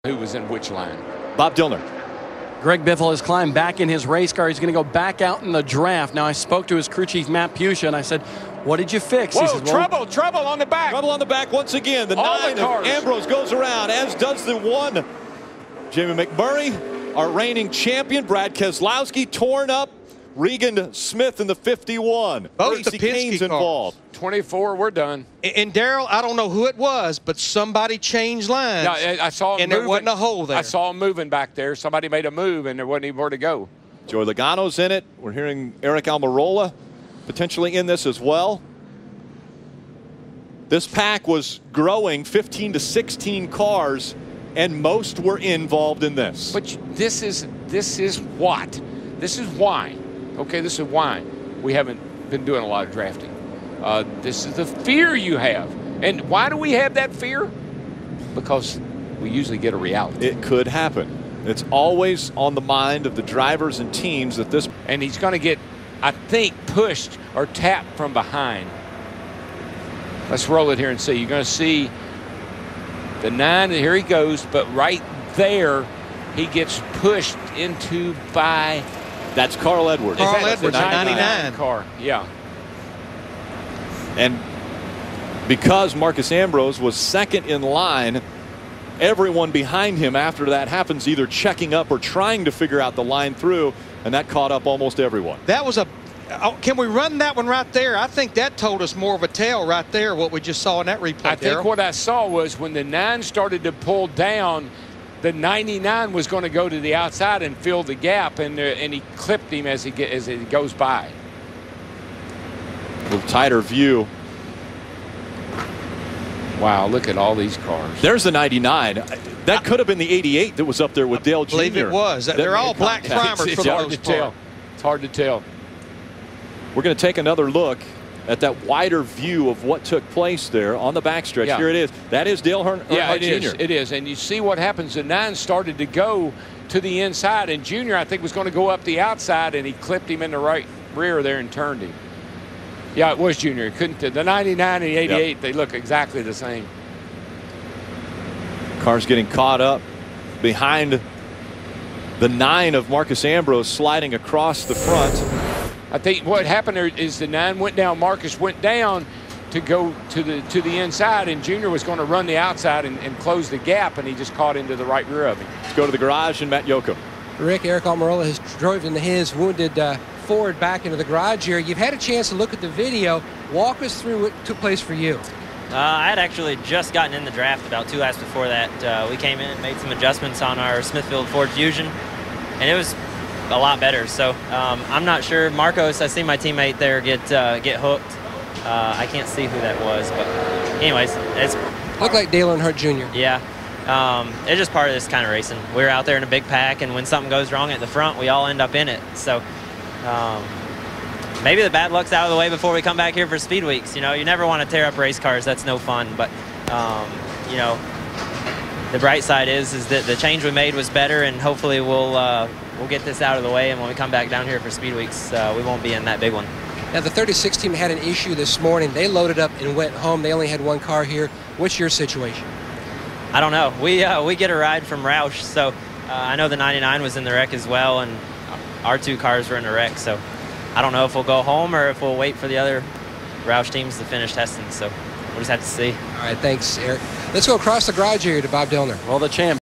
who was in which line. Bob Dillner. Greg Biffle has climbed back in his race car. He's going to go back out in the draft. Now, I spoke to his crew chief, Matt Pusha, and I said, what did you fix? Whoa, he says, well, trouble on the back. Trouble on the back once again. The All 9 the of Ambrose goes around, as does the 1. Jamie McMurray, our reigning champion. Brad Keswloski torn up. Regan Smith in the 51. Both the Kasey Penske Kahne's cars. involved. 24, we're done. And Darrell, I don't know who it was, but somebody changed lines. Yeah, I saw him and moving. there wasn't a hole there. I saw him moving back there. Somebody made a move, and there wasn't anywhere to go. Joey Logano's in it. We're hearing Aric Almirola potentially in this as well. This pack was growing 15 to 16 cars, and most were involved in this. But this is what? This is why. Okay, this is why we haven't been doing a lot of drafting. This is the fear you have. And why do we have that fear? Because we usually get a reality. It could happen. It's always on the mind of the drivers and teams that this. And he's going to get, I think, pushed or tapped from behind. Let's roll it here and see. You're going to see the 9, and here he goes, but right there, he gets pushed into by. That's Carl Edwards. Carl Edwards, the 99 car. Yeah. And because Marcus Ambrose was second in line, everyone behind him after that happens either checking up or trying to figure out the line through, and that caught up almost everyone. That was a. Can we run that one right there? I think that told us more of a tale right there, what we just saw in that replay. I think what I saw was when the 9 started to pull down, the 99 was going to go to the outside and fill the gap, and he clipped him as he goes by. A little tighter view. Wow, look at all these cars. There's the 99. That could have been the 88 that was up there with Dale Jr. I believe it was. They're all black primers for the most part. It's hard to tell. We're going to take another look at that wider view of what took place there on the backstretch. Yeah. Here it is. That is Dale Earnhardt Yeah, Jr. It is. And you see what happens. The 9 started to go to the inside, and Junior, I think, was going to go up the outside, and he clipped him in the right rear there and turned him. Yeah, it was Junior. It couldn't. The 99 and the 88, yep. They look exactly the same. Car's getting caught up behind the 9 of Marcus Ambrose, sliding across the front. I think what happened there is the 9 went down. Marcus went down to go to the inside, and Junior was going to run the outside and close the gap, and he just caught into the right rear of him. Let's go to the garage and Matt Yoakum. Rick, Aric Almirola has driven his wounded Ford back into the garage here. You've had a chance to look at the video. Walk us through what took place for you. I had actually just gotten in the draft about 2 laps before that. We came in and made some adjustments on our Smithfield Ford Fusion, and it was a lot better. So I'm not sure. Marcos, I see my teammate there get hooked. I can't see who that was, but anyways, it's looked like Dale Earnhardt Jr. Yeah, it's just part of this kind of racing. We're out there in a big pack, and when something goes wrong at the front, we all end up in it. So maybe the bad luck's out of the way before we come back here for speed weeks. You know, you never want to tear up race cars. That's no fun. But you know, the bright side is that the change we made was better, and hopefully we'll get this out of the way, and when we come back down here for speed weeks, we won't be in that big one. Now, the 36 team had an issue this morning. They loaded up and went home. They only had 1 car here. What's your situation? I don't know. We get a ride from Roush, so I know the 99 was in the wreck as well, and our 2 cars were in the wreck. So I don't know if we'll go home or if we'll wait for the other Roush teams to finish testing. So we'll just have to see. All right, thanks, Aric. Let's go across the garage area to Bob Dillner. Well, the champ.